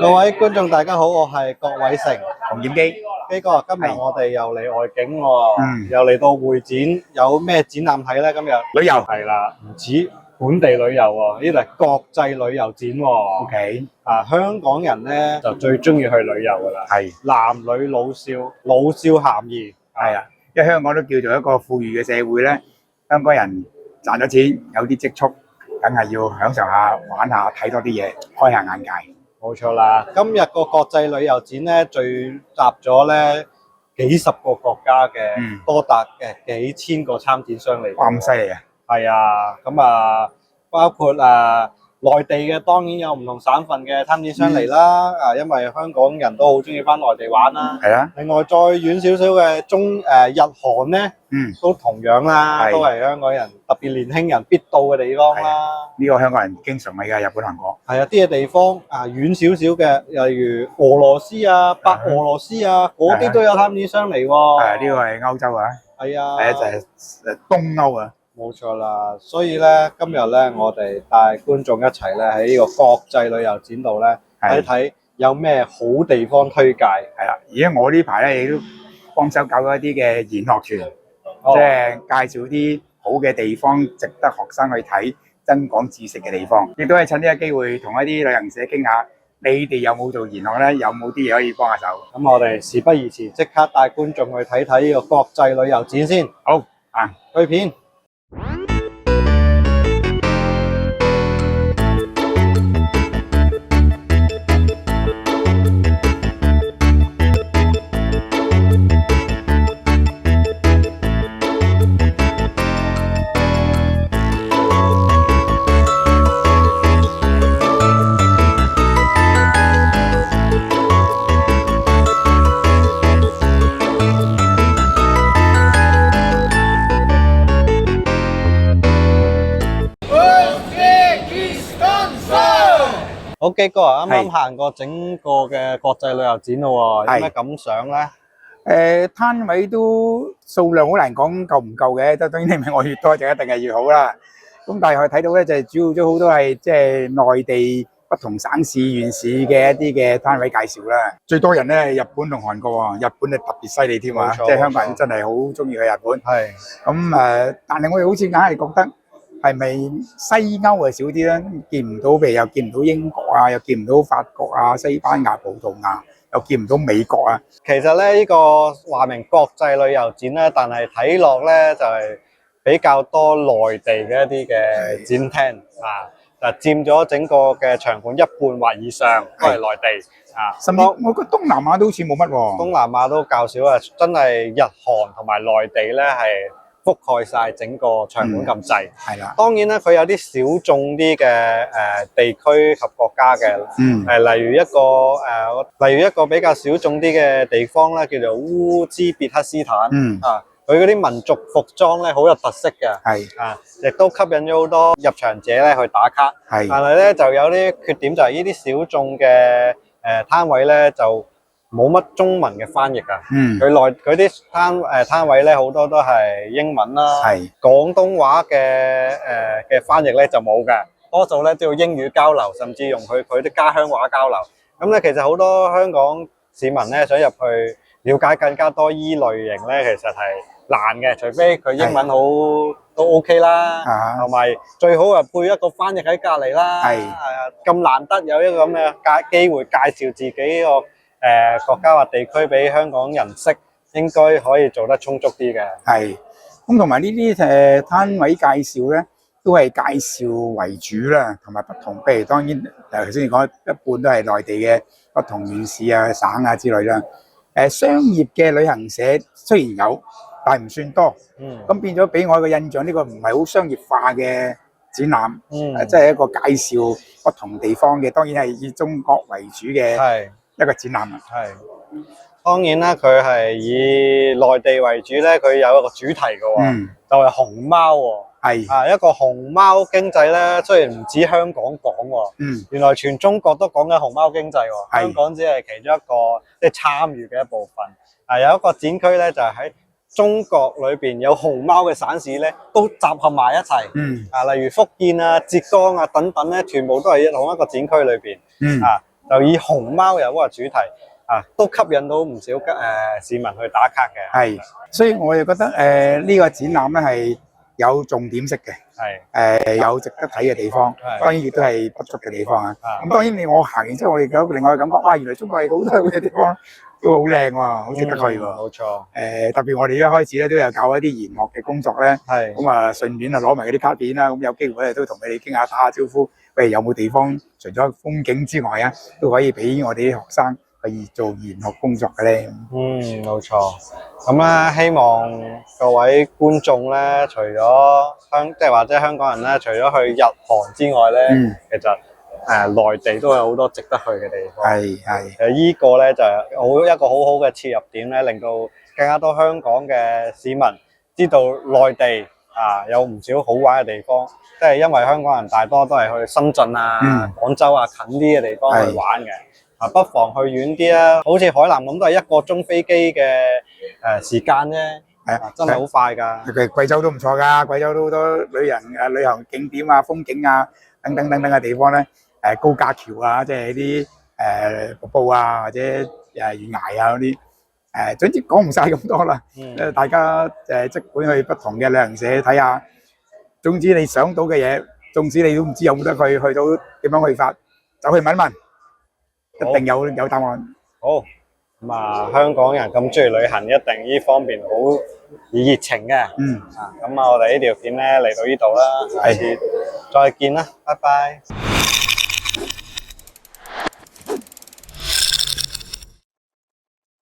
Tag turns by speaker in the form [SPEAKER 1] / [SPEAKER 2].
[SPEAKER 1] 各位觀眾大家好，我係郭偉成。
[SPEAKER 2] 洪劍基，
[SPEAKER 1] 基哥，今日
[SPEAKER 2] 係
[SPEAKER 1] 我哋又嚟外景喎，又嚟到會展，有咩展覽睇咧？今日
[SPEAKER 2] 旅遊
[SPEAKER 1] 係啦，唔止本地旅遊喎，呢度係國際旅遊展喎。
[SPEAKER 2] ，OK，
[SPEAKER 1] 香港人咧就最中意去旅遊噶啦，
[SPEAKER 2] 係
[SPEAKER 1] 男女老少，老少咸宜。
[SPEAKER 2] 係啊，因為香港都叫做一個富裕嘅社會咧，香港人賺咗錢，有啲積蓄，梗係要享受下、玩下、睇多啲嘢，開下眼界。
[SPEAKER 1] 冇錯啦，今日個國際旅遊展咧聚集咗咧幾十個國家嘅，多達幾千個參展商嚟。
[SPEAKER 2] 哇，咁犀利啊！
[SPEAKER 1] 係啊，咁啊，包括內地嘅當然有唔同省份嘅參展商嚟啦，因為香港人都好中意翻內地玩啦。
[SPEAKER 2] 係啊，
[SPEAKER 1] 另外再遠少少嘅日韓咧，都同樣啦，都係香港人特別年輕人必到嘅地方啦。
[SPEAKER 2] 呢個香港人經常去嘅日本、韓國。
[SPEAKER 1] 係啊，啲嘅地方遠少少嘅，例如俄羅斯啊、白俄羅斯啊，嗰啲都有參展商嚟喎。
[SPEAKER 2] 係呢個係歐洲啊。
[SPEAKER 1] 係啊。
[SPEAKER 2] 係啊，就係東歐啊。
[SPEAKER 1] 冇錯啦，所以咧今日咧我哋帶觀眾一齊咧喺呢個國際旅遊展度咧睇睇有咩好地方推介。
[SPEAKER 2] 係啦，而家我呢排咧亦都幫手搞咗一啲嘅研學團，即係介紹啲好嘅地方，值得學生去睇、增廣知識嘅地方。亦都係趁呢個機會同一啲旅行社傾下，你哋有冇做研學咧？有冇啲嘢可以幫下手？
[SPEAKER 1] 咁我哋事不宜遲，即刻帶觀眾去睇睇呢個國際旅遊展先。
[SPEAKER 2] 好
[SPEAKER 1] 去片。好，基哥啊，啱啱行過整個嘅國際旅遊展咯喎，有咩感想咧？
[SPEAKER 2] 攤位都數量好難講夠唔夠嘅，當然你咪我越多就一定係越好啦。咁但係我睇到咧就係主要都好多係即係內地不同省市縣市嘅一啲嘅攤位介紹啦。最多人咧係日本同韓國喎，日本係特別犀利添啊！即係香港人真係好中意去日本。係咁但係我哋好似硬係覺得。係咪西歐係少啲咧？見唔到，譬如又見唔到英國啊，又見唔到法國啊、西班牙、葡萄牙，又見唔到美國啊。
[SPEAKER 1] 其實咧呢個話明國際旅遊展咧，但係睇落咧就係比較多內地嘅一啲嘅展廳就佔咗整個嘅場館一半或以上都係內地
[SPEAKER 2] 甚至我覺得東南亞都好似冇乜喎。
[SPEAKER 1] 東南亞都較少啊，真係日韓同埋內地咧係覆蓋晒整個場館咁滯，係啦。當然咧，佢有啲小眾啲嘅地區及國家嘅，例如一個比較小眾啲嘅地方咧，叫做烏茲別克斯坦，佢嗰啲民族服裝咧好有特色嘅，亦都吸引咗好多入場者咧去打卡，但係咧就有啲缺點，就係呢啲小眾嘅攤位咧就冇乜中文嘅翻譯啊，佢啲攤位咧好多都係英文啦，廣東話嘅翻譯咧就冇嘅，多數咧都要英語交流，甚至用佢啲家鄉話交流。咁咧其實好多香港市民咧想入去了解更加多依類型咧，其實係難嘅，除非佢英文都 OK 啦，同埋最好啊配一個翻譯喺隔離啦，咁難得有一個咁嘅機會介紹自己個國家或地區俾香港人識，應該可以做得充足啲嘅。係，
[SPEAKER 2] 咁同埋呢啲攤位介紹咧，都係介紹為主啦，同埋不同，譬如當然頭先講一半都係內地嘅不同縣市啊、省啊之類啦。商業嘅旅行社雖然有，但係唔算多。咁變咗俾我嘅印象，呢個唔係好商業化嘅展覽，即係一個介紹不同地方嘅，當然係以中國為主嘅一個展覽啊。
[SPEAKER 1] 係，當然啦，佢係以內地為主咧，佢有一個主題嘅喎，就係熊貓喎。係一個熊貓經濟咧，雖然唔止香港講喎，原來全中國都講緊熊貓經濟喎。香港只係其中一個即係參與嘅一部分。有一個展區咧，就係喺中國裏邊有熊貓嘅省市咧，都集合埋一齊。例如福建啊、浙江啊等等咧，全部都係同一個展區裏邊。就以熊貓有嗰個主題都吸引到唔少市民去打卡嘅。
[SPEAKER 2] 係，所以我又覺得呢個展覽咧係有重點式嘅，係有值得睇嘅地方，當然亦都係不足嘅地方啊。咁當然我行完之後，我亦有另外嘅感覺，哇！原來中國係好多好嘅地方都好靚喎，好值得去喎。
[SPEAKER 1] 冇錯。
[SPEAKER 2] 特別我哋一開始咧都有搞一啲研學嘅工作咧，咁順便攞埋嗰啲卡片啦，咁有機會咧都同佢哋傾下打下招呼。喂，有冇地方除咗風景之外都可以俾我哋啲學生去做研學工作嘅咧？
[SPEAKER 1] 冇錯。咁希望各位觀眾咧，除咗即係或者香港人咧，除咗去日韓之外咧，其實內地都有好多值得去嘅地方。呢個咧就係一個好好嘅切入點咧，令到更加多香港嘅市民知道內地有唔少好玩嘅地方。即係因為香港人大多都係去深圳廣州近啲嘅地方去玩嘅。不妨去遠啲啊！好似海南咁都係1個鐘飛機嘅時間啫，真係好快㗎。
[SPEAKER 2] 貴州都唔錯㗎，貴州都好多旅遊景點風景等等嘅地方咧，高架橋即係啲瀑布或者懸崖嗰啲，總之講唔晒咁多啦。大家即管去不同嘅旅行社睇下，總之你想到嘅嘢，縱使你都唔知有冇得去到點樣去法，走去問一問。一定有答案。好，
[SPEAKER 1] 咁香港人咁中意旅行，一定呢方面好熱情嘅。咁我哋呢條片咧嚟到呢度啦，下次再見啦，拜拜。